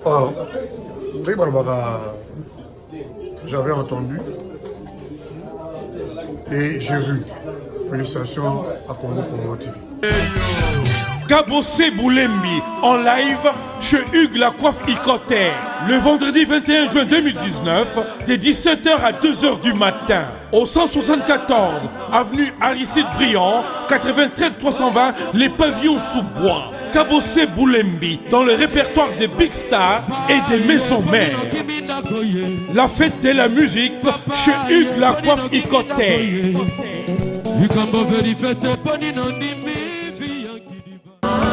Oh, j'avais entendu et j'ai vu. Félicitations à Congo Promo TV. Kabossé Boulembi en live chez Hugues La Coiffe Icoté le vendredi 21 juin 2019 de 17h à 2h du matin au 174 avenue Aristide Briand 93 320 les pavillons sous bois. Kabossé Boulembi dans le répertoire des big stars et des maisons mères. La fête de la musique chez Hugues La Coiffe Icoté.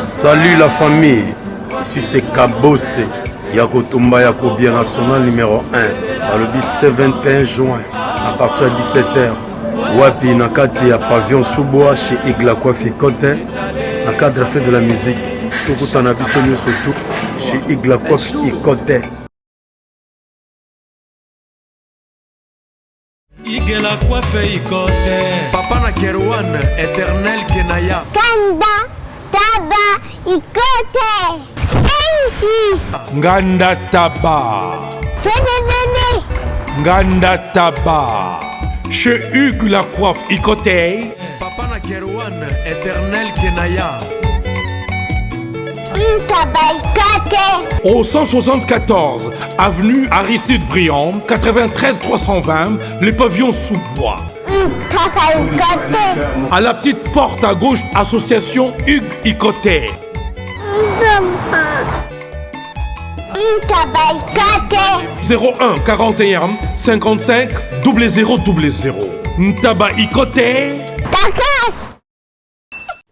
Salut la famille, ici c'est Kabossé, Yakotumba Yakobia National numéro 1, à le 21 juin, à partir de 17h, Wapi Nakati à Pavillon Sous-Bois chez Hugues La Coiffe Icoté, en cadre de la fête de la musique, tout en abissonné surtout chez Hugues La Coiffe Icoté. Hugues La Coiffe Icoté, Papa na Kerouan, éternel Kenaya. Kanda Taba Icoté, Sensi Nganda Taba, Fenenene, Nganda Taba, chez Hugues La Coiffe Icoté. Papa na Kerouan, éternel Kenaya. Au 174 avenue Aristide Briand 93 320 les pavillons sous bois. À la petite porte à gauche, association Hugues Icoté. 01 41 55 0000. Ntaba Icoté.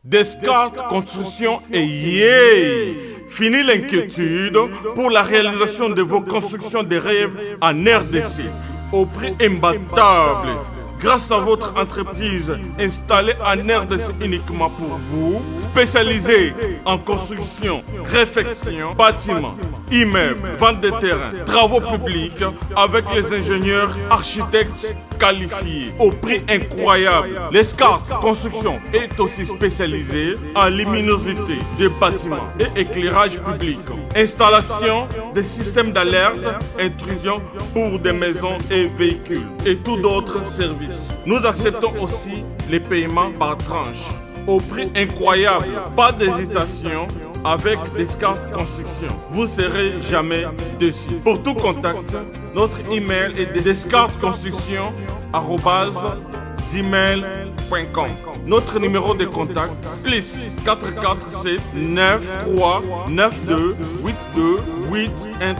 Descartes Construction et yeah! Fini l'inquiétude pour la réalisation de vos constructions de rêves en RDC au prix imbattable. Grâce à votre entreprise installée en RDC uniquement pour vous, spécialisée en construction, réfection, bâtiments, immeubles, vente de terrains, travaux publics avec les ingénieurs architectes qualifiés au prix incroyable. L'escarpe Construction est aussi spécialisée en luminosité des bâtiments et éclairage public. Installation des systèmes d'alerte, intrusion pour des maisons et véhicules et tous d'autres services. Nous acceptons aussi les paiements par tranche au prix incroyable. Pas d'hésitation avec Descartes Construction. Vous ne serez jamais déçus. Pour tout contact, notre email est descartesconstruction@gmail.com. Notre numéro de contact plus 447 93 92 82 813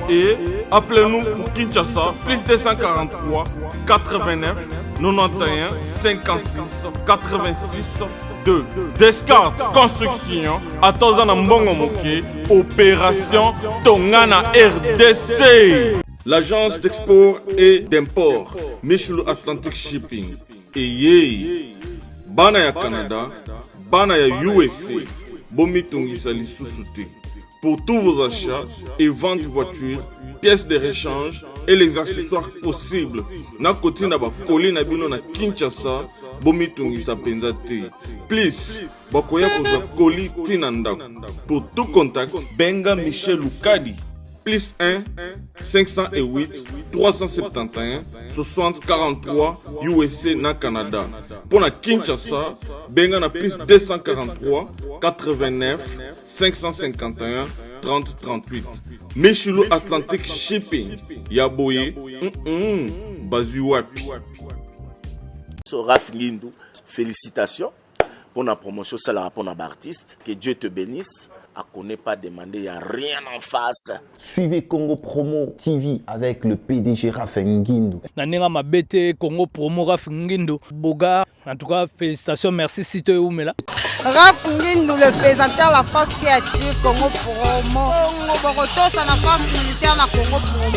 et appelez-nous pour Kinshasa plus 243 89 91 56 86 2. Descartes Construction à Tozana Mbongo Moké, opération Tongana RDC. L'agence d'export et d'import Michel Atlantic Shipping et yé bana ya Canada, bana ya USA, bomi tongisa lisusu te. Pour tous vos achats et ventes de voitures, pièces de rechange et les accessoires possibles. Na koti na ba koli na bino na Kinshasa, bomi tongisa penza te. Please, bakoya koza koli tina ndako. Pour tout contact, benga Michel Lukadi. Plus 1 508 371 60 43 USA na Canada. Pour la Kinshasa, benga na plus 243 89 551 30 38. Michelo Atlantic Shipping. Yaboye, Bazuapi. Raph Ngindou, félicitations pour la promotion, c'est la rapport d'artiste. Que Dieu te bénisse. À qu'on n'ait pas demandé, il n'y a rien en face. Suivez Congo Promo TV avec le PDG Raph Ngindou. Nanenga Mabete, Congo Promo Raph Ngindou. Boga, en tout cas, félicitations, merci si tu es où, mais là. Raph Ngindou, le présentateur de la force créative Congo Promo. Boroto, ça n'a pas militaire na Congo Promo.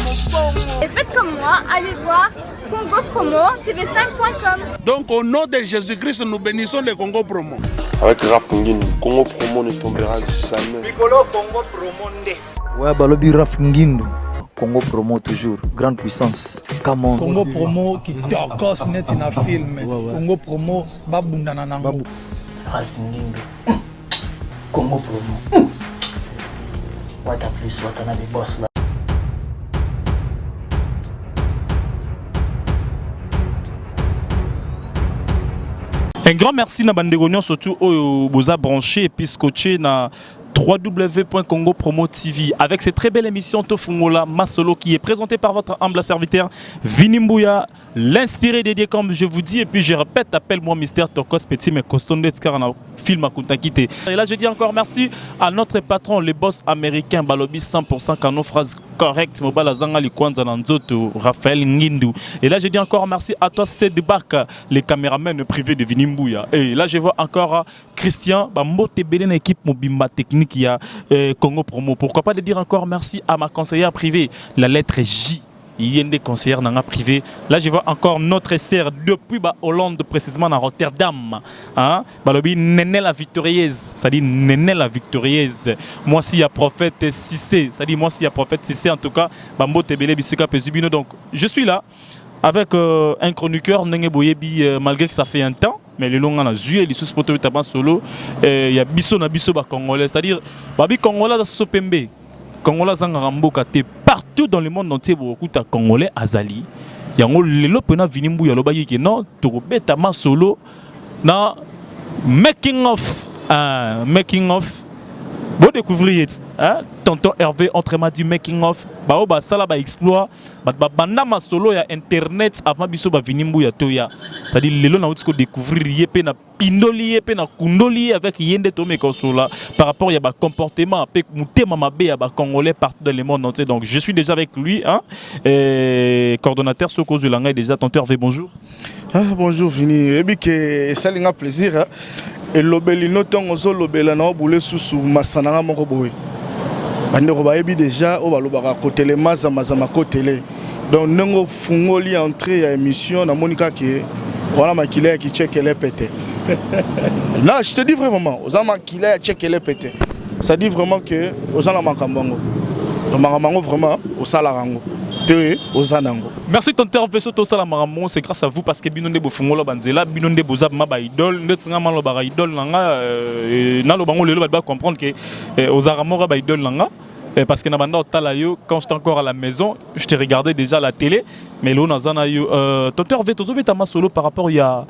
Et faites comme moi, allez voir Congo Promo, tv5.com. Donc au nom de Jésus-Christ, nous bénissons le Congo Promo. Avec Raph Ngindou, Congo Promo ne tombera jamais. Piccolo Congo Promo nde. Ouais, balobi Raph Ngindou. Congo Promo toujours, grande puissance. Come on. Congo Promo qui t'orgosse net in a film. Congo Promo, babunda nanango. Raph Ngindou. Congo Promo. Wata plus, wata na des boss là. Un grand merci na bandegonion surtout au boza branché et puis scotché na www.congopromo TV avec cette très belle émission Tofungola Masolo qui est présentée par votre humble serviteur Vinimbuya, l'inspiré dédié comme je vous dis et puis je répète, appelle-moi Mister Tokos Petit mais Coston car on a film à Kuntakite. Et là je dis encore merci à notre patron, le boss américain Balobi 100% quand nos phrases correctes Mobala Zanga Likwanza Nanzoto, Raphaël Ngindu. Et là je dis encore merci à toi Sedbak, les caméramans privés de Vinimbuya. Et là je vois encore Christian Bambote Belen équipe Mobimba technique qui a Congo Promo. Pourquoi pas de dire encore merci à ma conseillère privée, la lettre J. Il y a des conseillers dans la privée. Là, je vois encore notre sœur depuis Hollande, précisément à Rotterdam. Hein? Balobi Néné la victorieuse. Ça dit Néné la victorieuse. Moi, si il y a prophète Cissé. Ça dit moi, si il y a prophète Cissé, en tout cas, Bambo Tebele Bisika Pezubino. Donc, je suis là avec un chroniqueur, malgré que ça fait un temps. Mais le long on a joué les sous-spotos taban solo il y a biso na biso ba congolais, c'est-à-dire babi congolais da so pembe congolais zanga ramboka te partout dans le monde entier beaucoup ta congolais azali yango lelo pena vinimbu ya loba yiki non to beta ma solo na making of bon découvrir hein tonton Hervé entraînement du making of bao ba sala ba exploit ba banda ma solo ya internet avant biso ba vinimbu ya toya c'est-à-dire lelo na utiko découvrir yepé na pindoli yepé na kundoli avec yende to mekosola par rapport ya ba comportement pe mutema mabe ya ba congolais partout dans le monde entier. Donc je suis déjà avec lui hein et coordonnateur Soko Zulanga déjà. Tonton Hervé, bonjour. Ah, bonjour Vini, et bien que ça a plaisir hein? Et l'obélino tant aux lobela na boule sous masana moko boy. Bande ko bayebi déjà o balobaka côté les mazama côté les. Donc nengo fungoli entrée à émission na monika ki voilà makile qui check les pété. Non, je te dis vraiment, aux makile check les pété. Ça dit vraiment que aux ana makambango. Donc makambango vraiment au salarango. Merci tonton Vesoto Salamaramo, c'est grâce à vous parce que binonde bofungola banzela binonde bozab ma ba idole ndetsinga malo ba idole nanga na lo bango lelo ba comprendre que aux aramora ba idole nanga parce que na banda otala yo quand j'étais encore à la maison je te regardais déjà à la télé mais lo nazana yo tonton Vesoto beta ma solo par rapport il y a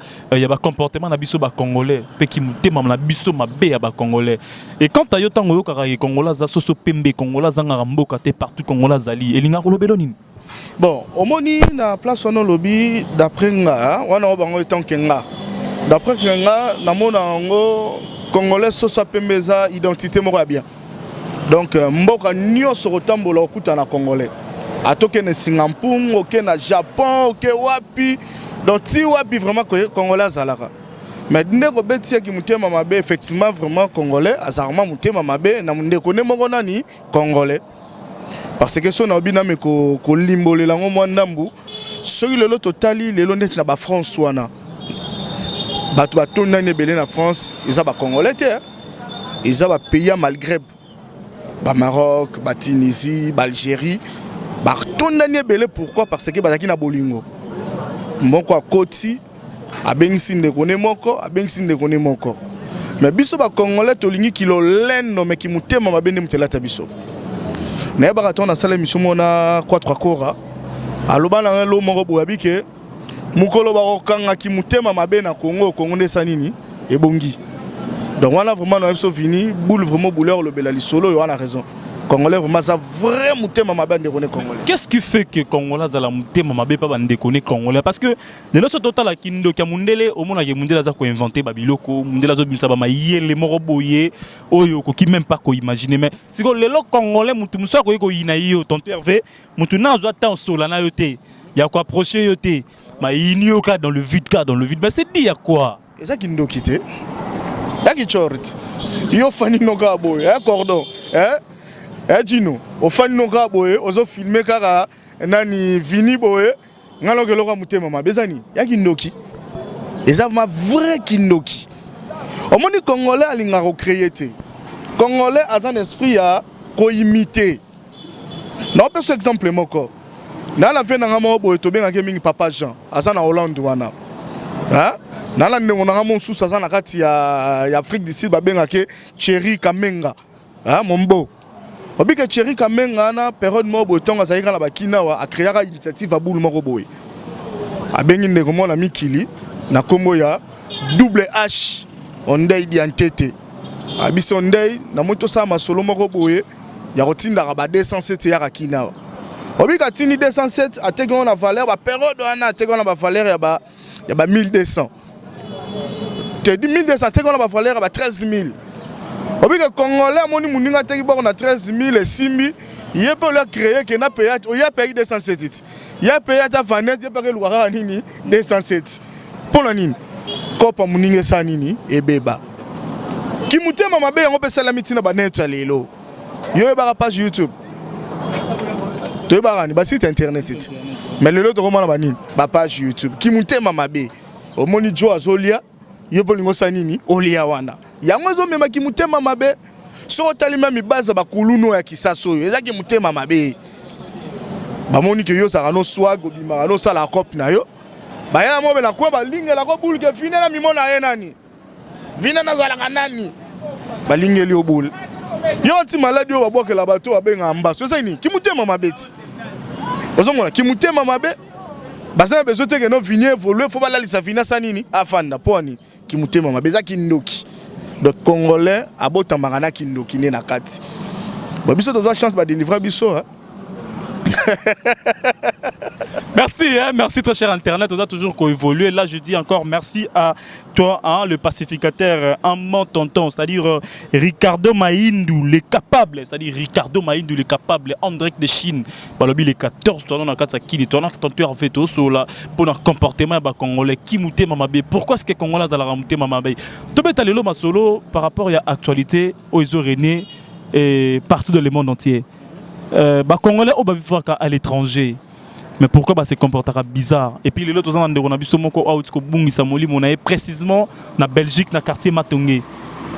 ba comportement na biso ba congolais pe ki mutema na biso mabe ya ba congolais et quand ayo tango yo kaka congolais za soso pembe congolais za ngamboka te partout congolais zali elinga ko lobelo nini. Bon, au moni na place on lobby d'après nga, on a bango etant kenga. D'après kenga, na mona ngo congolais sosa pembeza identité moko bien. Donc mboka nyoso rotambola okuta na congolais. Atoke na Singapour, ok na Japon, ok wapi. Donc ti wapi vraiment congolais zalaka. Mais ndeko beti ki mutema mabe effectivement vraiment congolais, azarma mutema mabe na ndeko ne moko nani congolais. Parce que si on a bien mis ko limbo le lango mwandambu, celui le lot totali le lonet na ba France wana. Batu bato nane belé na France, ils a ba congolais te, ils a ba pays Maghreb, ba Maroc, ba Tunisie, ba Algérie, ba to nane belé pourquoi parce que bazaki na bolingo. Moko a koti, a bengisi ndeko ne moko, a bengisi ndeko ne moko. Mais biso ba congolais to lingi kilo leno mais ki mutema mabende mutela ta biso. Na baraton na sala mission mona 4 kora aloba na lo moko boyabi ke mukolo ba kokanga ki mutema mabe na Congo ndesa nini ebongi. Donc on a vraiment na biso fini boule vraiment bouleur le belali solo yo a raison. Congolais vraiment ça vrai mutema mabe ndeko ne congolais. Qu'est-ce qui fait que congolais za la mutema mabe pas ndeko ne congolais parce que le noso total la kindo kya mundele o mona ke mundela za ko inventer babiloko mundela zo bisa ba mayele moko boye oyo ko ki même pas ko imaginer mais siko lelo congolais mutu muso ko yina yo tonton Hervé mutu na zo ta solana yo te ya ko approcher yo te ma inyo ka dans le vide mais c'est dit à quoi et ça kindo kité ya ki chort yo fani no ka boye cordon Dino, au fan no ka boye, ozo filmer kaka nani vini boye, ngalo ke loka mutema ma bezani, ya kindoki. Eza ma vrai kindoki. Au moni congolais alinga ko créer te. Congolais a un esprit à ko imiter. Na pe ce exemple moko. Na la fe na ngamo boye to benga ke mingi papa Jean, asa na Hollande wana. Hein? Na la ndongo na ngamo susa asa na kati ya Afrique du Sud ba benga ke Thierry Kamenga. Hein, mombo. Obika Thierry Kamenga na période mo botonga zaika na bakina wa akreaka initiative abulu moko boye. Abengi ndeko mona mikili na kombo ya double H ondei diantete. Abiso ndei na moto sa masolo moko boye ya kotinda ka ba 207 ya kakina. Obika tini 207 atego na valeur ba période wana atego na ba valeur ya ba 1200. Te di 1200 atego na ba valeur ya ba 13000. Obika Congolais moni muninga teki bako na 13000 et 6000 yepe le créer que na payer o ya payer 207. Ya payer ta vanette ya payer luara nini 207. Pona nini? Kopa muninga sa nini ebeba. Kimutema mabe yango pe sala mitina ba net lelo. Yo ba page YouTube. To ba ni ba site internet it. Mais lelo to komana ba nini? Ba page YouTube. Kimutema mabe. O moni jo azolia yo bolingo sa nini olia wana. Yango zo mema ki mutema mabe so talima mi baza bakuluno ya kisaso yo ezaki mutema mabe bamoni ke yo saka no swag obima no sala cop na yo baya mo be na kwa balinge la ko bulke finela mi mona ye nani vina na zala kanani balinge li obul yo ti maladi yo baboke la bato abenga mba so sai ni ki mutema mabe ti ozomona ki mutema mabe baza bezo te ke no vinye évoluer faut ba la lisa vina sanini afanda poni ki mutema mabe za ki ndoki. Donc Congolais abota mangana kindoki ne na kati. Ba biso doza chance ba délivrer biso hein. Merci, hein, merci très cher Internet, on a toujours évolué. Là, je dis encore merci à toi, hein, le pacificateur, un mot tonton, c'est-à-dire Ricardo Maïndou, les capables, c'est-à-dire Ricardo Maïndou, les capables, en direct de Chine. Balobi les 14, toi, on a 4 qui toi, on a tenté en fait aussi là pour notre comportement congolais. Qui mouté mamabé? Pourquoi est-ce que Congolais dans la ramouté mamabé? Tout bête allé ma solo par rapport à l'actualité aux René et partout dans le monde entier. Congolais au à l'étranger. Mais pourquoi se comportera bizarre? Et puis les autres on a vu somoko out ko bungi samoli monae précisément na Belgique na quartier Matongé.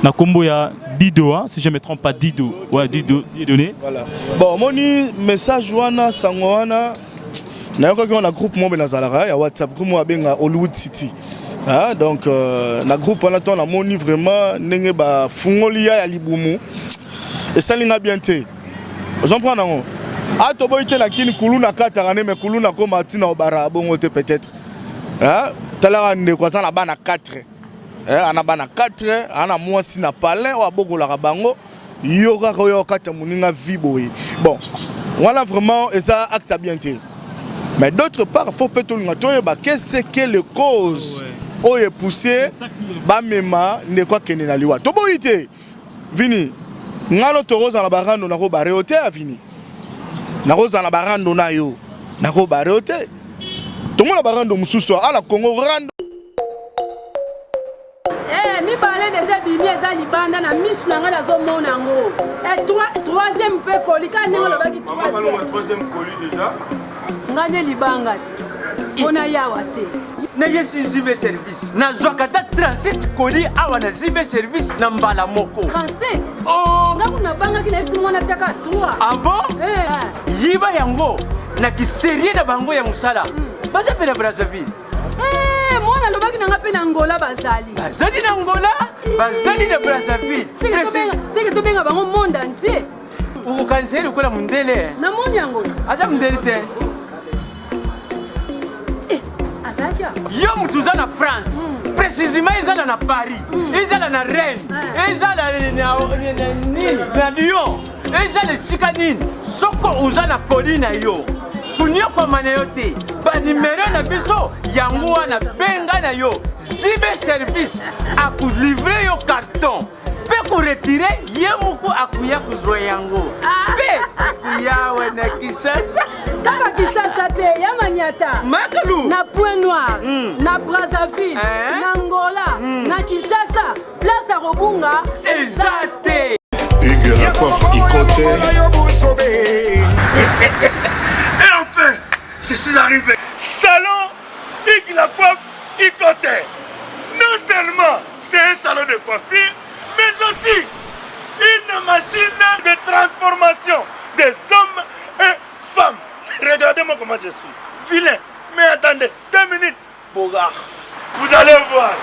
Na kombo ya Dido hein, si je me trompe pas Dido. Ouais Dido donné. Voilà. Bon moni message wana sango wana na yoko ki on a groupe mo na zalara ya WhatsApp groupe mo benga Hollywood City. Ah donc na groupe wana to na moni vraiment ndenge ba fungolia ya libumu. Et ça linga bien té. J'en prends non. Ah to boite la kini kuluna katanga mais kuluna ko matina obara bongo te peut-être. Ah tala ne ko ça na bana 4. Ana bana 4, ana mwasi na palin wa bokola ka bango yoka ko yokata muninga viboyi. Bon, voilà vraiment et ça acte bien té. Mais d'autre part, faut peut-être ngatoyeba qu'est-ce que les causes oye poussé ba mema ne kwa kene na liwa. To boite vini ngalo toroza na barando na ko bareote avini. Na roza na barando na yo na ko bareote. To mona barando mususu ala Congo rando. Mi parler déjà bimi eza libanda na misu na ngala zo mona ngo. Et troisième pe kolika ningo lo baki troisième colis déjà. Ngane libanga. Ona yawa te. Na yesi zibe service na zwakata 37 colis awa na zibe service na mbala moko 37 oh ngaku na banga kina isi mwana chaka 3 ah bon yiba yango na kiserie na bango ya musala basa pela Brazzaville mwana lobaki na ngape na Angola bazali na Angola bazali na Brazzaville c'est que to benga bango monde entier ukanseri kola mundele na moni yango acha mundele te yo mutuza na France précisément izala na Paris izala na Rennes izala na Lyon izala sika nini soko uza na poli na yo kunyoko mana yo te ba numéro na biso yango wana benga na yo zibe service akulivrer yo carton pe ko retirer yemuko akuya kuzwa yango pe akuya na Kisasa Kaka Kisasa te ya Maniata Makalu na Point Noir na Brazzaville na Angola na Kinshasa place à Robunga exacté Hugues la coiffe Ikoté. Et enfin je suis arrivé salon Hugues la coiffe Ikoté. Non seulement c'est un salon de coiffure mais aussi une machine de transformation des hommes et femmes. Regardez-moi comment je suis. Vilain. Mais attendez, 2 minutes. Bogard. Vous allez voir.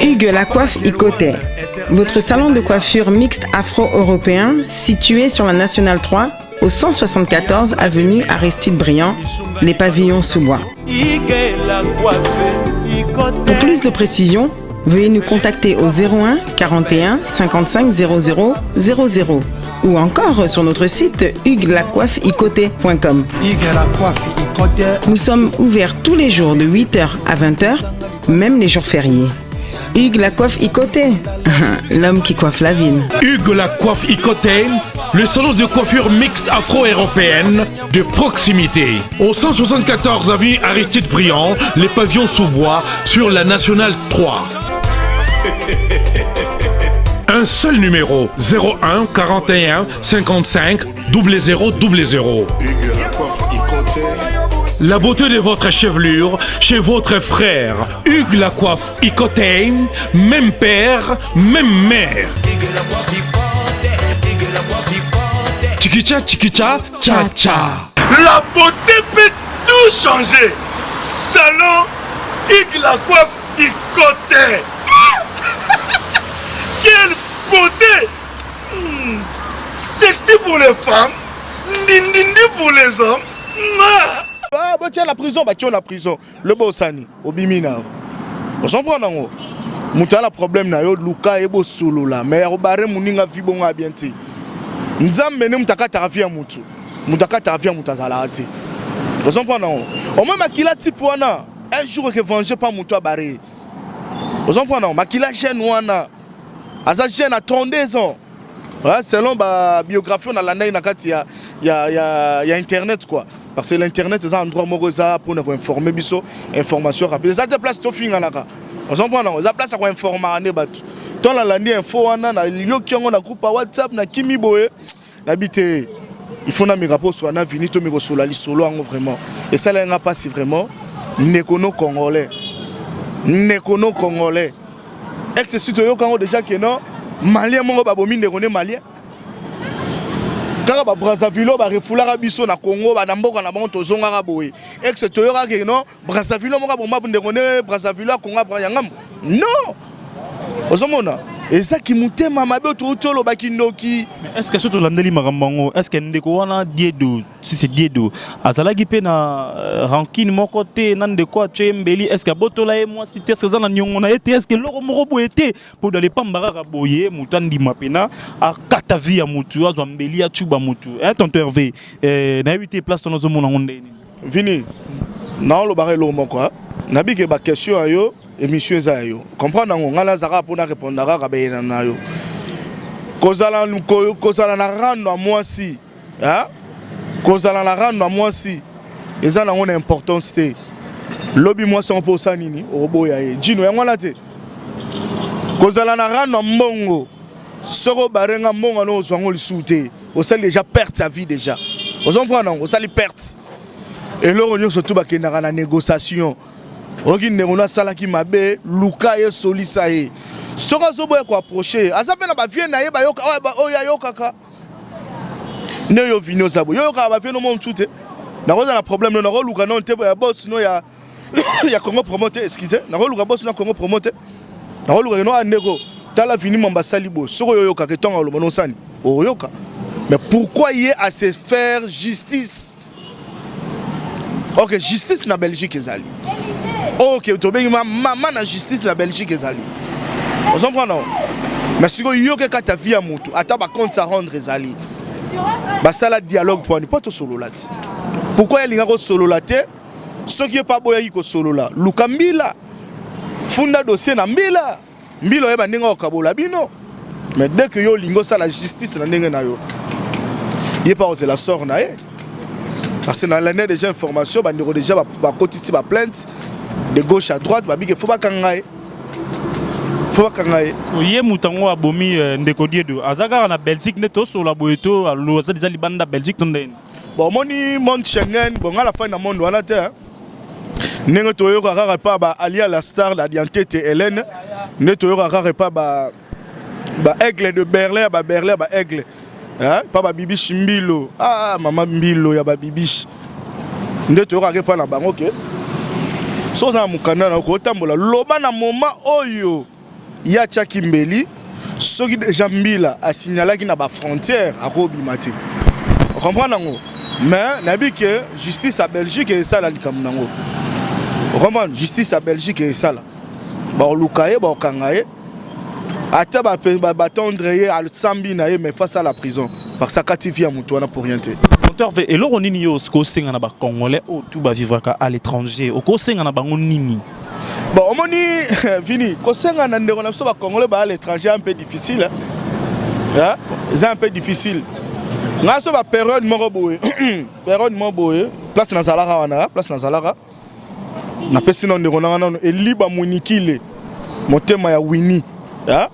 Hugues la coiffe Icoté, votre salon de coiffure mixte afro-européen situé sur la Nationale 3 au 174 avenue Aristide Briand, les pavillons sous bois. Pour plus de précisions, veuillez nous contacter au 01 41 55 00 00 ou encore sur notre site huguelacoiffeicoté.com. Nous sommes ouverts tous les jours de 8h à 20h, même les jours fériés. Hugues la coiffe Icoté, l'homme qui coiffe la ville. Hugues la coiffe Icoté, le salon de coiffure mixte afro-européenne de proximité. Au 174 avenue Aristide Briand, les pavillons sous bois sur la Nationale 3. Un seul numéro, 01 41 55 00 00. La beauté de votre chevelure chez votre frère. Hugues la coiffe Icoté, même père, même mère. Chikicha, chikicha, cha cha. La beauté peut tout changer. Salon Hugues la coiffe Icoté. Quelle beauté! Sexy pour les femmes, ndindindi pour les hommes. Ah, bah tiens la prison, bah tiens la prison. Le bossani, obimina. On s'en prend en haut. Mouta la problème na yo luka ebo solo la. Mais au barre muninga vibon a bien ti. Nzambe ne mutaka tarafia mutu. Mutaka tarafia mutazala ati. On s'en prend en haut. Au moins makila tipwana. Un jour que venger pas mutu à barre. On s'en prend en haut. Makila jeune wana. Aza jeune à 32 ans. Ouais, selon la biographie, on a l'année il y a internet quoi. Parce que l'internet c'est un endroit pour nous informer biso information rapide. Ça déplace tout fin là. On s'en prend on a place à informer batu. Tant la landi info wana na yo ki on a groupe WhatsApp na kimi boye na bité. Il faut na mi rapport soit na vini to mi ko solali solo en vraiment. Et ça là nga pas si vraiment nekono congolais. Nekono congolais. Ex site yo quand déjà que non malien mongo babomi ndekone malien. Kaka ba Brazzaville ba refulaka biso na Congo ba namboka na bango tozonga boye. Ex to yo ka que non Brazzaville mongo bomba ndekone Brazzaville Congo ba yangam. Non. Ozomona eza ki mutema mabe otolo bakinoki. Est-ce que surtout landeli marambango est-ce que ndeko wana diedo si c'est diedo azala ki pe na rankine mon côté nan de quoi chembeli est-ce que botola et moi cité ça na nyongo na été est-ce que loko moko boete pour d'aller pambara boye mutandi mapena a katavi ya mutu azwa mbeli ya chuba mutu tonton Hervé na 8 place tono zo mona ngondeni vini na lo bare lo moko na bike ba question ayo émission za yo comprendre ngo ngala zaka pour na répondre ka bayena na yo kozala na rando moi si hein kozala na rando moi si eza na ngona importance te lobby moi 100% nini oboya ye jino yango la te kozala na rando mbongo soko barenga mbongo no zwango lisute o sali déjà perdre sa vie déjà on comprend ngo sali perte et là on surtout ba kenaka na négociation. Oki ndengona salaki mabe luka ye solisa ye soka zo boye ko approcher azape na ba vie na ye ba yoka oya yokaka ne yo vino zabo yo yoka ba vie no montu te na koza na problème no na ko luka non te ya boss no ya ya Congo promoter excusez na ko luka boss na Congo promoter na ko luka no andeko tala vini mamba salibo soko yo yoka ke tonga lo mono sani o yoka mais pourquoi y est à se faire justice? OK, justice na Belgique ezali. OK, tu as maman na justice na Belgique ezali. On comprend non? Mais si yo ke ka ta vie à mutu, ata ba compte à rendre ezali. Ba sala dialogue pour ne pas to solo lati. Pourquoi il y a ko solo lati? Ce qui est pas boya ko solo la. Luka mbila. Funda dossier na mbila. Mbilo yeba ndinga okabola bino. Mais dès que yo lingo ça la justice na ndenge na yo. Il pas osé la sort na ye. Parce que dans l'année déjà information ba ndiko déjà ba kotiti ba plainte de gauche à droite ba bige faut pas kangaye. Faut pas kangaye. Oye mutango abomi ndeko diedo. Azaka na Belgique neto so la boeto alo za déjà libanda Belgique tondeni. Bon moni monde Schengen bon à la fin na monde wana te. Nengo toyo ka pa ba alia la star la diantete Hélène neto yo ka pa ba aigle de Berlin ba aigle. Hein pas ba bibiche mbilo. Ah maman mbilo ya ba bibiche. Neto yo ka pa na bango OK. soza mukanda na ko tambola loba na moment oyo ya Tchakimbeli soki déjà mbila a signalé ki na ba frontière akobima te. On comprend nango. Mais nabi que justice à Belgique et ça la likam nango. On comprend justice à Belgique et ça là. Ba lukaye ba kangaye. Ata ba tendre à sambi na mais face à la prison parce que katifia mutu wana pour rien te. Et là on nini yo sko senga na ba congolais o tout ba vivre à l'étranger. O ko senga na bango nini. Bon, on moni fini. Ko senga na ndeko na so ba congolais ba à l'étranger un peu difficile. Hein? C'est un peu difficile. Nga so ba période moko boye. Période moko boye. Place na Zalara wana, place na Zalara. Na pesi na ndeko na ngana eliba munikile. Motema ya Winnie. Hein?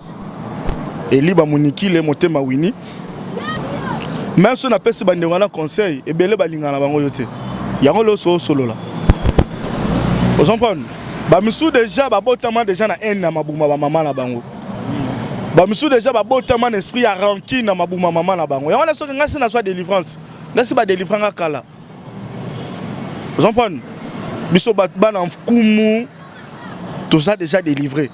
Eliba munikile motema Winnie. Même si on a fait ce conseil, et bien les balinga na bango yote. Yango lo solo là. Vous comprenez? Ba misu déjà ba botama déjà na haine na mabuma ba mama na bango. Ba misu déjà ba botama na esprit ya rancune na mabuma mama na bango. Yango na so ngasi na soit délivrance. Ngasi ba délivrance kala. Vous comprenez? Biso ba na kumu tout ça déjà délivré.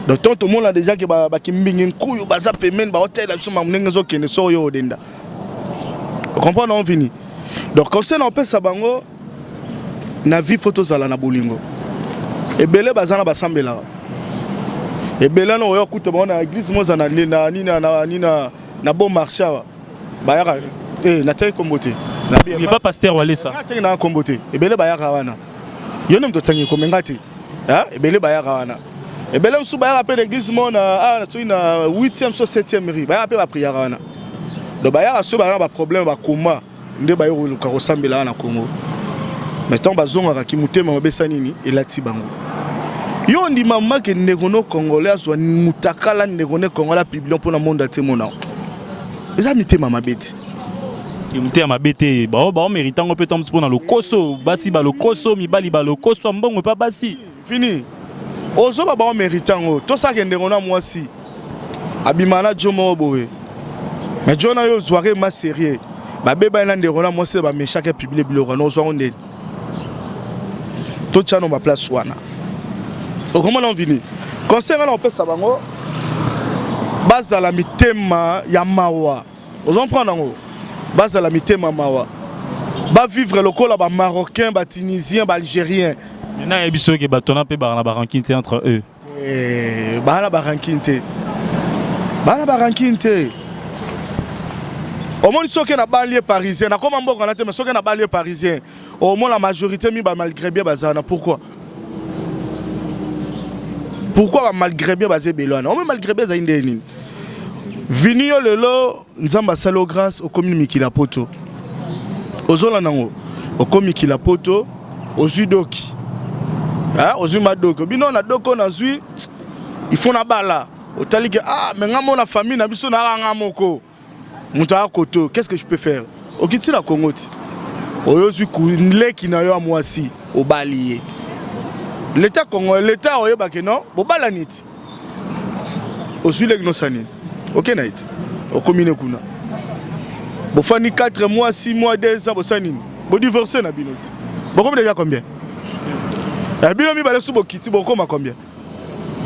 Donc tout le monde a déjà qui ba kimbingin kuyu baza payment ba hôtel biso mamnenge zo kene so yo odenda. Vous comprenez on fini. Donc quand c'est on peut ça bango na vie photo zala na bolingo. Et belé bazana basambela. Et belé no yo kuta ba na église mo za na na bon marché ba ya na tay kombote. Il n'est pas pasteur wale ça. Na kombote. Et belé ba ya wana. Yo nem to tangi ko mengati. Ah et belé ba ya wana. Et bien là, je suis appelé l'église, je suis na 8e, 7e riz. Je suis prière. Donc, il y a un problème, un coma. Il y a un carrossable dans le Congo. Mais tant que je suis à Kimouté, je suis à Tibango. Il y a des mamans qui sont congolais, soit Moutakala, qui congolais, publient pour le monde à Témona. Ils ont mis ma bête. Ils ont mis ma bête. Bah, méritant un peu de temps pour le Koso. Basi, le Koso, Mibali, le Koso, Mbongo, pas Basi. Fini. Ozo baba méritant tout ça kende ngona moi si abimana jomo boye mais jona yo soirée ma série ba beba na ndengona moi c'est ba méchant qui publier biloko no zo onde tout ça no ma place wana o comment on vini concernant on peut ça bango base la mitema ya mawa ozo prendre ngo base la mitema mawa ba vivre le col ba marocain ba tunisien ba algérien. Maintenant, il y a des gens qui sont entre eux. Bana barankinte. Bana barankinte. Au moins, ceux qui sont dans banlieue parisienne, comment on peut dire ceux qui sont dans banlieue parisienne, au moins la majorité malgré bien bazana. Pourquoi? Pourquoi malgré bien basé Belona? Au moins malgré bien zaïndeni. Vinio lelo nzamba salo grâce au commune Mikilapoto. Aux Olanango, au commune Mikilapoto, aux Udoki. Aux Umadoko, bino na doko na zui, il faut na bala. Otali que mais ngamo na famille na biso na ngamoko. Muta koto, qu'est-ce que je peux faire? Okiti la Kongoti. Oyozu kunle ki na yo amwasi au balier. L'état congolais, l'état oyoba ke non, bo bala nit. Ozui le gnosani. OK night. Au commune kuna. Bo fani 4 mois, 6 mois, 2 ans bo sanini. Bo divorcer na binoti. Bo comme déjà combien? Bilomi bale subo kiti boko ma combien?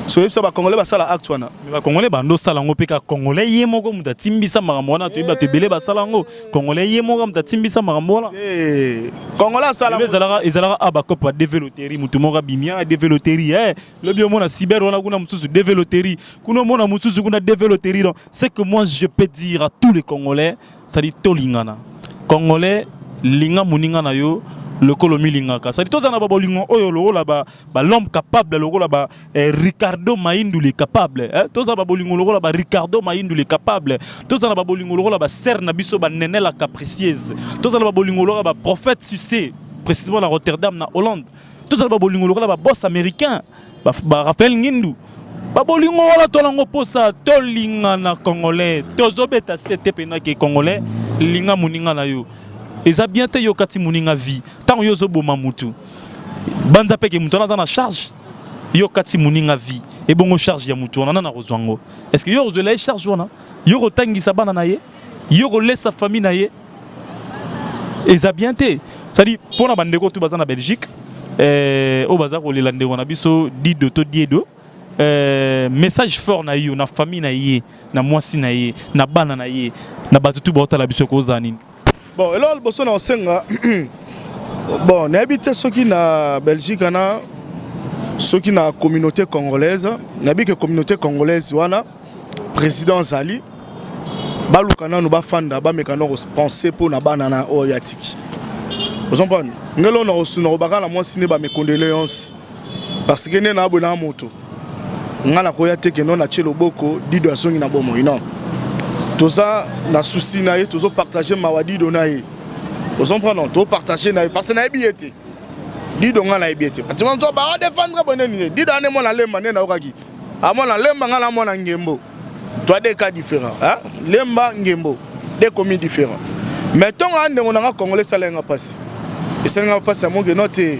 So yebisa ba congolais ba sala acte wana. Mais ba congolais ba ndo sala ngo peka congolais yemoko muta timbisa makamona to ba tebele ba sala ngo congolais yemoko muta timbisa makamona. Congolais sala ezala aba kopa développer mutu moko bimia développer le bio mona cyber wana kuna mususu développer kuna mona mususu kuna développer donc c'est que moi je peux dire à tous les congolais ça dit tolingana. Congolais linga muninga na yo le colomi lingaka ça dit tous na babolingo oyo lo la ba l'homme capable lo la ba Ricardo Maïndou les capable tous na babolingo lo la ba Ricardo Maïndou les capable tous na babolingo lo la ba Ser na biso ba Néné la capricieuse tous na babolingo lo la ba prophète Sucé précisément la Rotterdam na Hollande tous na babolingo lo la ba boss américain ba Raphaël Ngindou babolingo wala tolango posa tolinga na congolais tozobeta sete pena ke congolais linga muninga na yo. Et ça bien te yokati muninga vie tant yo zo boma mutu banza peke mutu na charge yokati muninga vie et bongo charge ya mutu na na rozwango est-ce que yo zo la charge wana yo rotangisa bana na ye yo relesa famille na ye et ça bien te ça dit pour na bandeko tu bazana Belgique au bazar ko lelande wana biso dido to diedo message fort na yo na famille na ye na mwasi na ye na bana na ye na batutu ba otala biso ko zanini. Bon et là le bosso na osenga bon na habité ceux qui na Belgique na ceux qui na communauté congolaise na bi que communauté congolaise wana président Zali balukana no ba fanda ba mekano penser pour na bana na oyatiki. Vous comprenez? Ngelo na osuna obaka na mwasi ne ba me condoléances parce que ne na abona moto ngala koya teke non na chelo boko dido asongi na bomo ino. Tout ça na souci na ye toujours partager mawadi donaye. Vous comprenez? To partager na parce que na ebiete. Dido ngala ebiete. Patima nzo ba défendre bonene dido ane mo na lemba ne na okaki. Amo na lemba ngala mo na ngembo. Toi des cas différents hein? Lemba ngembo des commis différents. Mais tant ande on nga congolais salenga passe. Et salenga passe mo ke note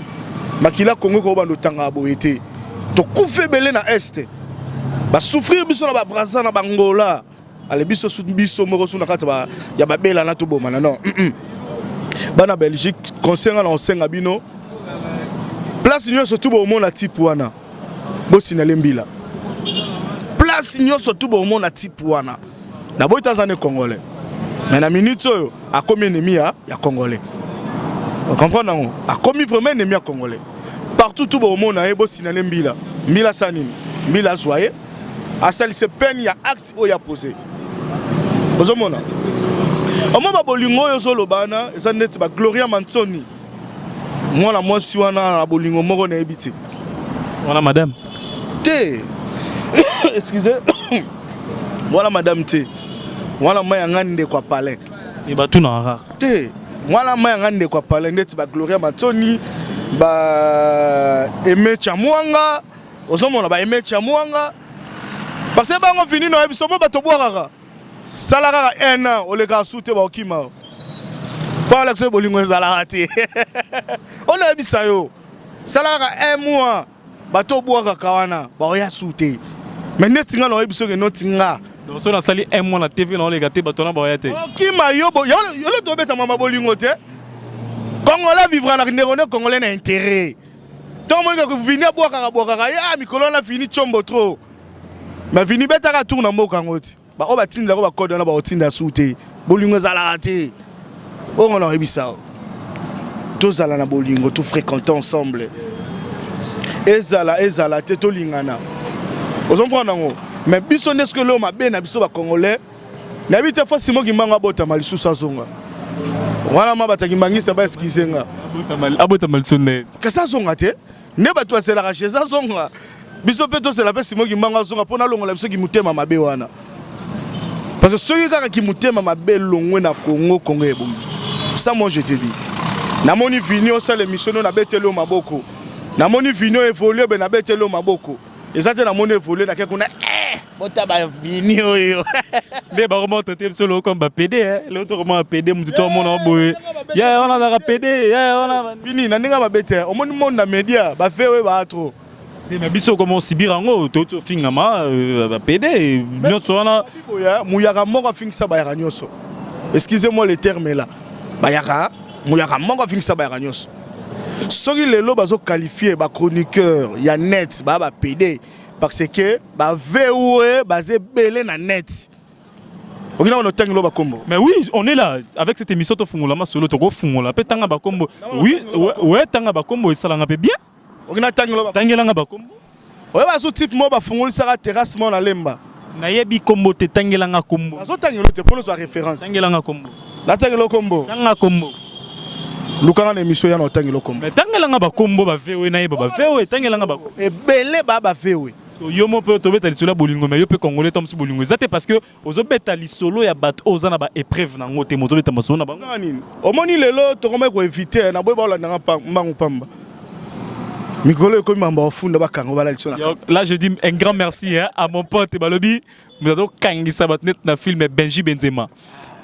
makila Congo ko bando tanga boyete. To kufe belé na est. Ba souffrir biso na ba Brazza na Bangola. Ale biso sou biso moko sou na kata ba ya ba bela na to bomana non. Bana Belgique concernant na osenga bino. Place nyo surtout bo mona type wana. Bosi na lembila. Place nyo surtout bo mona type wana. Na boy Tanzanie congolais. Mais na minute oyo a commis ennemi ya congolais. On comprend non? A commis vraiment ennemi ya congolais. Partout tout bo mona e bosi na lembila. Mbila sanini. Mbila joyeux. A celle se peine ya acte oya posé. Ozomona. Omo ba bolingo yo zo lobana, eza net ba Gloria Mansoni. Moi la moi si wana na bolingo moko na ebiti. Voilà madame. Té. Excusez. Voilà madame Té. Voilà maya ngande kwa palais. Et ba tout na rare. Té. Voilà maya ngande kwa palais net ba Gloria Mansoni, ba Aimé Chamwanga. Ozomona ba Aimé Chamwanga. Parce que bango fini no ebiso mo bato boaka. Salara un an o le ga soute ba okima. Pas l'ex bolingo ezala te. On a ebisa yo. Salara un mois bato boaka kawana ba oya soute. Mais netinga no ebiso ke notinga. Donc so na sali un mois na TV na le gâté bato na ba oya te. Okima yo yo le to beta mama bolingo te. Congolais vivra na ndérone congolais na intérêt. Tant mo que venir boaka ya mikolo na fini chombo trop. Mais vini beta ka tourna mboka ngoti. Ba o batinda ko ba code na ba otinda soute. Bolingo zala te. On a ebisa. Tous ala na bolingo tout fréquenter ensemble. Ezala te to lingana. Vous comprenez ngo? Mais biso neske lo mabe na biso ba congolais. Na bité fo simo ki manga bota malisu sazonga. Wala ma bataki mangisa ba eskizenga. Abota malsonne. Que ça zonga te? Ne ba toi c'est la chez ça zonga. Biso peto c'est la pesi mo ki manga zonga pona longola biso ki mutema mabe wana. Parce que ceux qui mutema mabe longwe na Congo ebombi. Ça moi je te dis. Na moni vini o sale mission na betelo maboko. Na moni vini évoluer ben na betelo maboko. Ezate na moni évoluer na kekuna bota ba vini oyo. Mais ba remonte te solo comme ba PD hein. L'autre comment PD mutu to mona boye. Ya on a PD, ya on a vini na ninga ba bete. O moni monde na media ba fewe ba trop. Mais biso comment sibirango toto fingama PD nyonso wana muyaka moko fingisa bayaka nyonso. Excusez-moi le terme là. Bayaka muyaka moko fingisa bayaka nyonso. Soki lelo bazo qualifier ba chroniqueur ya net ba PD parce que ba VOE basé belé na net. Okina on otangi lo ba kombo. Mais oui, on est là avec cette émission to fungola ma solo to go fungola pe tanga ba kombo. Oui, ouais tanga ba kombo esalanga pe bien. Okina tangelo ba tangelanga ba kombo. Oye ba so type mo ba fungoli saka terrasse mo na lemba. Na yebi kombo te tangelanga kombo. Azo tangelo te pour sa référence. Tangelanga kombo. La tangelo kombo. Tanga kombo. Lukanga na émission ya na tangelo kombo. Mais tangelanga ba kombo ba vewe na yeba ba vewe tangelanga ba. E belé ba vewe. Yo mo pe to beta lisolo bolingo mais yo pe congolais tom si bolingo. Zate parce que ozo beta lisolo ya bato ozana ba épreuve na ngote mozo beta maso na bango. Nani. Omoni lelo to koma ko éviter na boy ba la na mbangu pamba. Là, je dis un grand merci hein, à mon pote Balobi. Nous avons Kangi Sabatnet na film Benji Benzema.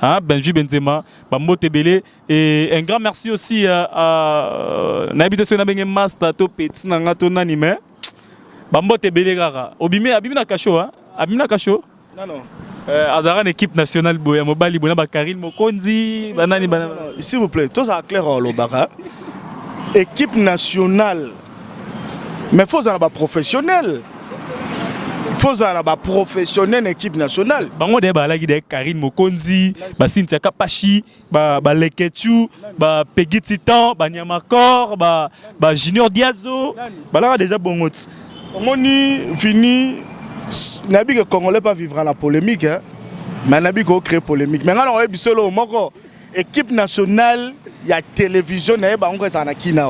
Hein, Benji Benzema, Bambo Tebele. Et un grand merci aussi à l'habitation de Master to Petit Nangato Nanime. Bambo Tebele Gara. Obime, Abimina Kacho. Abimina Kacho. Non, non. Azara une équipe nationale Boya Mobali Bona Bakaril Mokonzi. Banani Banana. S'il vous plaît, tout ça clair au Lobara. équipe nationale. Mais il faut être professionnel. Il faut être professionnel équipe nationale. Bango de balagi de Karine Mokonzi, ba Cynthia Kapachi, ba Lekechu, ba Peggy Titan, ba Nyamakor, ba Junior Diazo. Bala déjà bongo. On y fini nabi que Congolais pas vivre la polémique hein. Mais nabi ko créer polémique. Mais on a bisolo moko équipe nationale, il y a télévision na ba on ça na kina.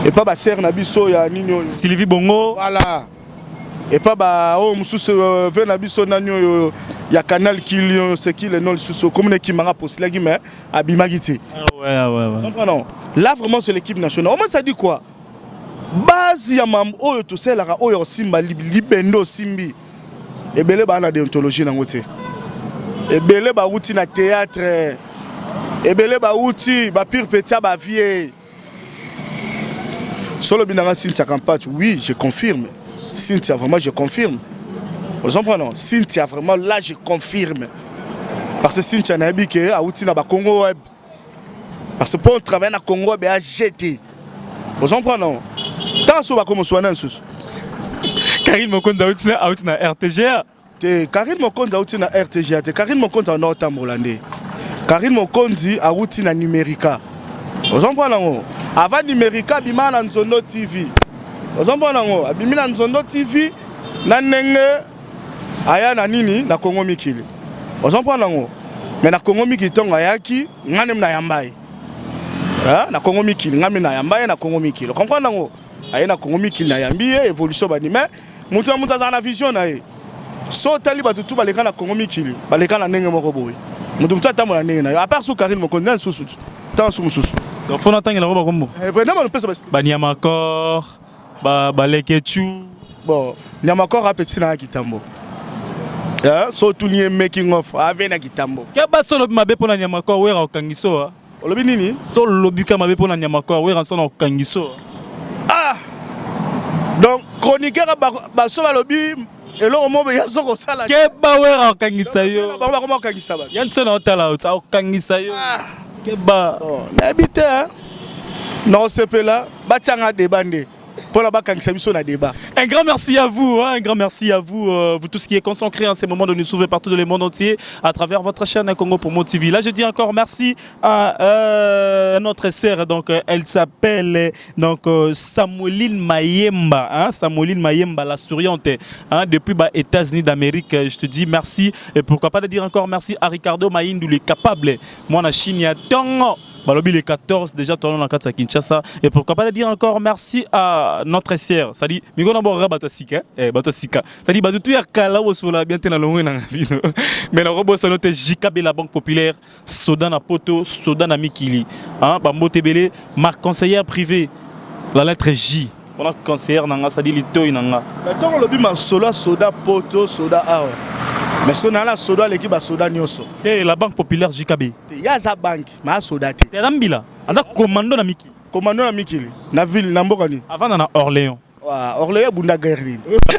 Et pas ba ser nabi so ya nino Sylvie Bongo. Voilà. Et pas bah oh mususu venabiso nanyo ya canal Kilio c'est qui le nom susu comme une qui m'a posté là qui mais abimagiti. Ouais. Non. Là vraiment c'est l'équipe nationale. Moi ça dit quoi? Base ya mam oyo to sela ka oyo simba libendo simbi. Ebele ba na déontologie na ngote. Ebele ba outi na théâtre. Ebele ba outi ba pire petit ba vie. Solo binanga Cynthia Kampachi, oui, je confirme. Cynthia, vraiment, je confirme. Vous comprenez? Cynthia, vraiment, là, je confirme. Parce que Cynthia n'a pas dit à Outina, Congo Web. Parce que pour travailler dans Congo Web, à jeter. Vous comprenez? Tant que vous soyez dans sous. Karine Mokonda Outina RTGA. Karine Mokonda Outina RTGA. Karine Mokonda en Nord Hollandais. Karine Mokondi à Outina Numérica. Vous comprenez? Avant Numérica, bima na Nzondo TV. Vous comprenez? Abimina Nzondo TV na nenge aya na nini na Congo Mikili. Vous comprenez? Mais na Congo Mikili tonga yaki ngane na yambai. Na Congo Mikili ngame na yambai na Congo Mikili. Vous comprenez? Aya na Congo Mikili na yambi évolution bani mais mutu za na vision na ye. So tali ba tutu baleka na Congo Mikili, baleka na nenge moko boy. Mutu mutata mo na nenge na. À part sous Karine Mokonda sous. Tant sous mususu. Donc faut entendre la robe comme bon. Ba Nyamakor, ba Lekechu. Bon, Nyamakor a petit na Kitambo. So tout ni making of avec na Kitambo. Ke ba solo mabe pona Nyamakor wera okangiso. Olobi nini? So lobika mabe pona Nyamakor wera sona okangiso. Ah. Donc chroniqueur ba so ba lobi elo mo be yazo ko sala. Ke ba wera okangisa yo. Ba comment okangisa ba? Yansona otala okangisa yo. Keba. N'habite hein. Non c'est pas là. Batianga débandé. Pour la bakangisa biso na débat. Un grand merci à vous, hein, un grand merci à vous, vous tous qui est consacré en ces moments de nous sauver partout dans le monde entier à travers votre chaîne Congo Promo TV. Là, je dis encore merci à notre sœur, donc elle s'appelle donc Samueline Mayemba, hein, Samueline Mayemba, la souriante, hein, depuis les États-Unis d'Amérique. Je te dis merci et pourquoi pas de dire encore merci à Ricardo Mayindou, le capable. Moi, en Chine, il y a tant. Balobi les 14 déjà tournons dans la Kinshasa et pourquoi pas dire encore merci à notre sœur ça dit migona bo rabatosika batosika ça dit batutu ya kala wo sola bien tena longo na bino mais na robo sanote JKB la banque populaire soda na poto soda na mikili hein bambo tebele marque conseillère privée la lettre J on a conseillère nanga ça dit litoy nanga mais quand on le dit ma soda soda poto soda a mais si on a la soda l'équipe a soda nyoso et la banque populaire JKB il y a za banque ma soda te terambila anda commando na miki na ville na mbokani avant na Orléans Orléans bunda guerre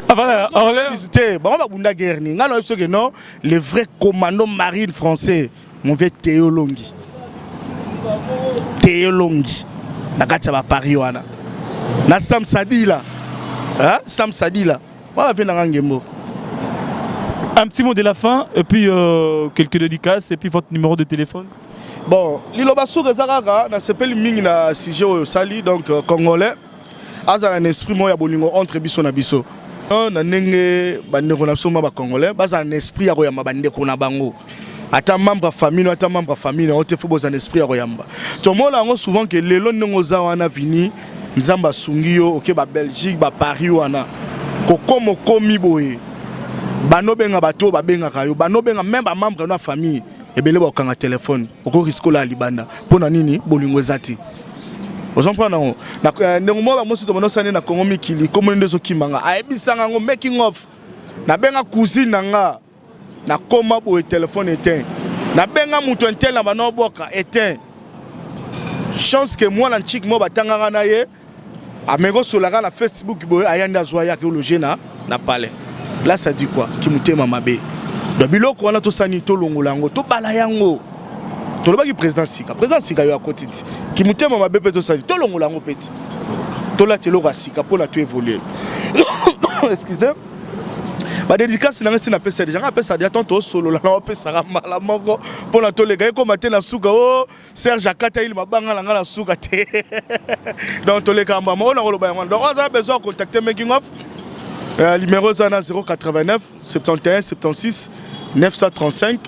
avant Orléans c'était bon ba bunda guerre ni ngalo so que non le vrai commando marine français mon vieux Théo Longi na kati ba Paris wana na Sam Sadi là hein Sam Sadi là on va venir ngembo. Un petit mot de la fin, et puis quelques dédicaces, et puis votre numéro de téléphone. Bon, Lilobassou Rezaraga, na s'appelle Ming na Sije Sali, donc congolais. Aza un esprit moya bolingo entre biso na biso. Na nenge bandeko na soma ba congolais, baza un esprit ya koyamba bandeko na bango. Ata membre famille, on te faut un esprit ya koyamba. Tomola ngo souvent que lelo ndongo za wana vini, nzamba sungio, OK ba Belgique, ba Paris wana. Kokomo komi boye. Bano benga bato ba benga kayo bano benga même ba membre na famille ebele ba okanga téléphone oko risque la libanda pona nini bolingo ezati ozompa nango na ndenge mo ba mosi to mono sane na Congo Mikili comme ndezo kimanga ayebisanga ngo making of na benga cousine nanga na koma bo téléphone éteint na benga mutu intel na bano boka éteint chance que moi na chic mo batanga na ye amego solaka na Facebook boy ayanda zoya ke loger na palais. Là ça dit quoi? Qui mute mamabe. De biloko wana to sani to longolango to bala yango. tolobaki président sika yo akotiti ki mutema mabe pe tosali tolongola ngo peti tolatelo ka sika mpona to évoluer excusez ba dédicace na ngesi na pesa déjà na pesa dia tonto solo la na pesa mala moko mpona tolega eko matin na suka o Serge Akata il mabanga la ngala suka te donc tolega mbama on a koloba yango donc on a besoin de contacter making of numéro zana 089 71 76 935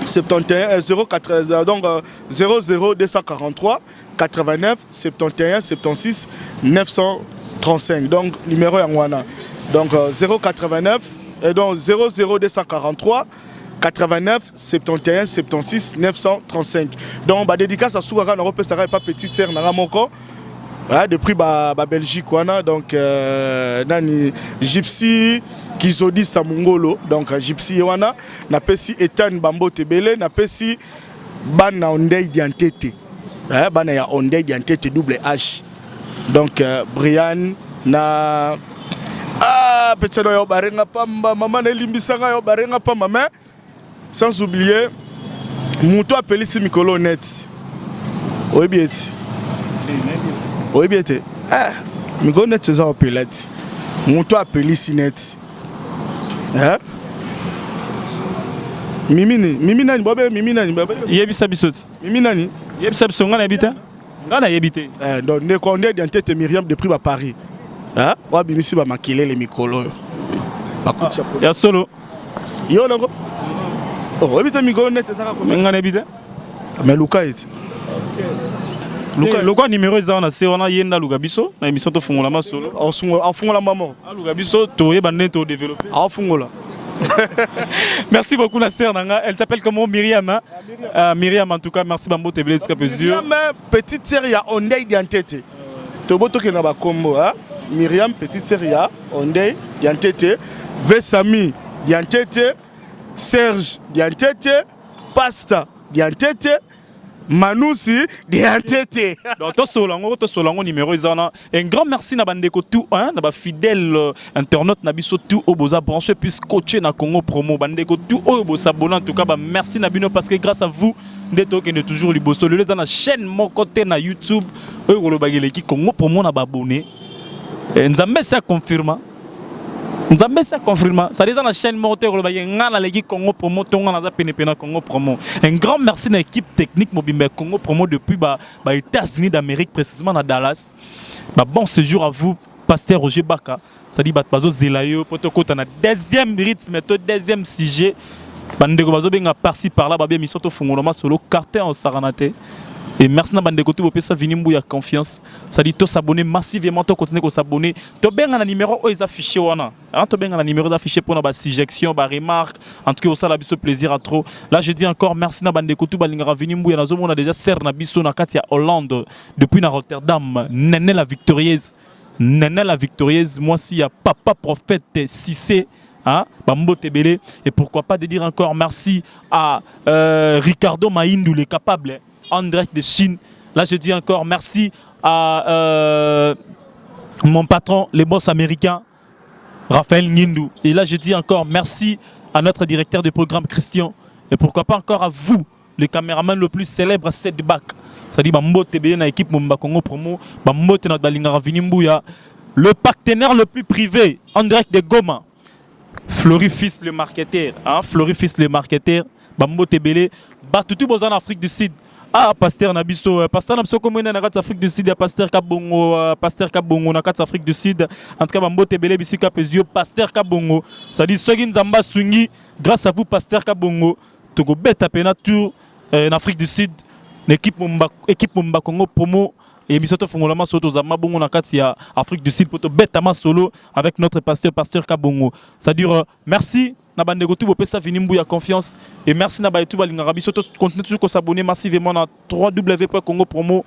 71 080 donc 00243 89 71 76 935 donc numéro yanwana donc 089 et donc 00243 89 71 76 935 donc ba dédicace à Sougara na repesara pas petite sœur na moko depuis ba Belgique wana donc nani Gypsy Kizodi Samungolo donc Gypsy wana na pesi Ethan Bambo Tebele na pesi bana Ondei Diantete bana ya Ondei Diantete double H donc Brian na petit no yo barenga pamba maman na limbisanga yo barenga pamba mais sans oublier muto appelé si Mikolo net oyebieti oyebiete Mikolo net za opelati muto appelé si net Mimi nani bobe Mimi nani bobe yebisa bisoti Mimi nani yebisa bisonga na yebita ngana yebite donc ne connaît d'entête Myriam depuis ba Paris wa bimisi ba makile le mikolo ya solo yo longo oh ebita mikolo net ça ko ngana yebite mais Luka eti Luka numéro za na se wana yenda Luka biso na émission to fungola ma solo afungola mamo Luka biso to yeba neto développer afungola. Merci beaucoup la sœur Nanga. Elle s'appelle comment Myriam hein? Myriam en tout cas merci Bambo Tebele jusqu'à mesure. Myriam petite sœur ya Ondei Diantete. Toboto ke na ba kombo hein. Myriam petite sœur ya Ondei Diantete, Vesami Diantete, Serge Diantete, Pasta Diantete, Manousi Diantete. Donc to solango numéro izana. Un grand merci na bandeko tout hein, na ba fidèle internaute na biso tout au boza branché puis coacher na Congo Promo bandeko tout au boza s'abonner en tout cas ba merci na bino parce que grâce à vous ndeto que toujours liboso le na chaîne mon côté na YouTube eux lo bagele ki Congo Promo na ba abonné. Nzambe ça confirme. Nzambe ça confirme. Ça déjà la chaîne moteur le bagé ngana leki Congo Promo tonga na za penepena Congo Promo. Un grand merci à l'équipe technique Mobimbe Congo Promo depuis ba États-Unis d'Amérique précisément à Dallas. Bon séjour à vous pasteur Roger Baka. Ça dit bazo zelayo potoko na deuxième rythme to deuxième sujet. Bandeko bazo benga par-ci par-là ba bien mission to fungoloma solo carter en saranate. Et merci à Bandeko tout pour ça venir mouiller confiance. Ça dit to s'abonner massivement, to continuer à s'abonner. To bien un numéro où ils affichent wana. To bien un numéro affiché pour la suggestion, ba remarque. En tout cas ça la biso plaisir à trop. Là je dis encore merci à Bandeko tout balingara venir mouiller na zo on a déjà ser na biso na katia Hollande depuis na Rotterdam. Nene la victorieuse. Nene la victorieuse. Moi si y a papa prophète Cissé. Hein, Bambo Tebele. Et pourquoi pas de dire encore merci à Ricardo Maïndou le capable. En direct de Chine. Là, je dis encore merci à mon patron, les boss américains, Raphaël Ngindou. Et là, je dis encore merci à notre directeur de programme, Christian. Et pourquoi pas encore à vous, le caméraman le plus célèbre à cette bac. C'est-à-dire, Bambo TBN, l'équipe Mumba Congo Promo, Bambo Tenat Balingara Vinimbuya, le partenaire le plus privé, en direct de Goma, Florifis le marketeur. Hein? Florifis le marketeur, Bambo Tebele, Batutu Bozan Afrique du Sud. Ah, pasteur Nabiso, pasteur Nabiso comme on a dans Afrique du Sud, pasteur Kabongo na Afrique du Sud. En tout cas, Bambo Tebele bisika pezio pasteur Kabongo. Ça dit ceux qui nzamba swingi grâce à vous pasteur Kabongo. Togo beta pena tour en Afrique du Sud. L'équipe Mumba Congo Promo et Misoto Fongolama Soto Zama Bongo na Katia Afrique du Sud pour te beta ma solo avec notre pasteur Kabongo. Ça dure merci. Nabandeko tout pour ça venir mbouya confiance et merci na ba tout balingara biso continuez toujours à s'abonner massivement à www.congopromo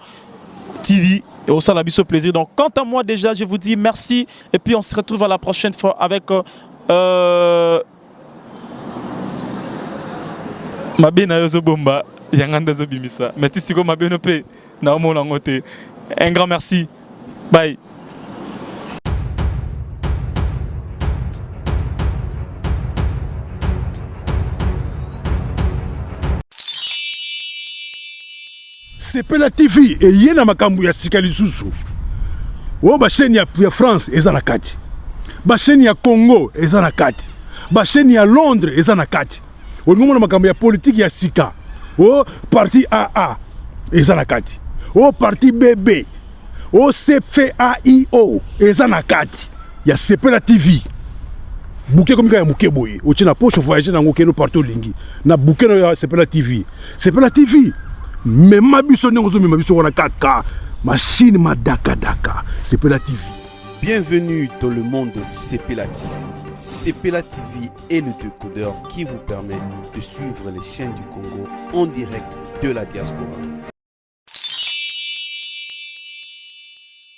TV et au la biso plaisir. Donc quant à moi déjà je vous dis merci et puis on se retrouve à la prochaine fois avec Mabena yozo bomba yanganda zo bimisa merci siko mabeno pe na omona ngote. Un grand merci. Bye. Sepela TV eye na makambo ya sika lisusu. O ba chaîne ya France eza na kati. Ba chaîne ya Congo eza na kati. Ba chaîne ya Londres eza na kati. O ngomona makambo ya politique ya sika. O parti AA eza na kati. O parti BB. O CFAIO eza na kati ya Sepela TV. Bouquet comme ya muke boye. O tina poche voyager na ngokeno partout lingi. Na bouquet na Sepela TV. Sepela TV. Mais ma biso n'engozo ma biso wana 4K. Machine ma daka daka. Sepela TV. Bienvenue dans le monde de Sepela TV. Sepela TV est le décodeur qui vous permet de suivre les chaînes du Congo en direct de la diaspora.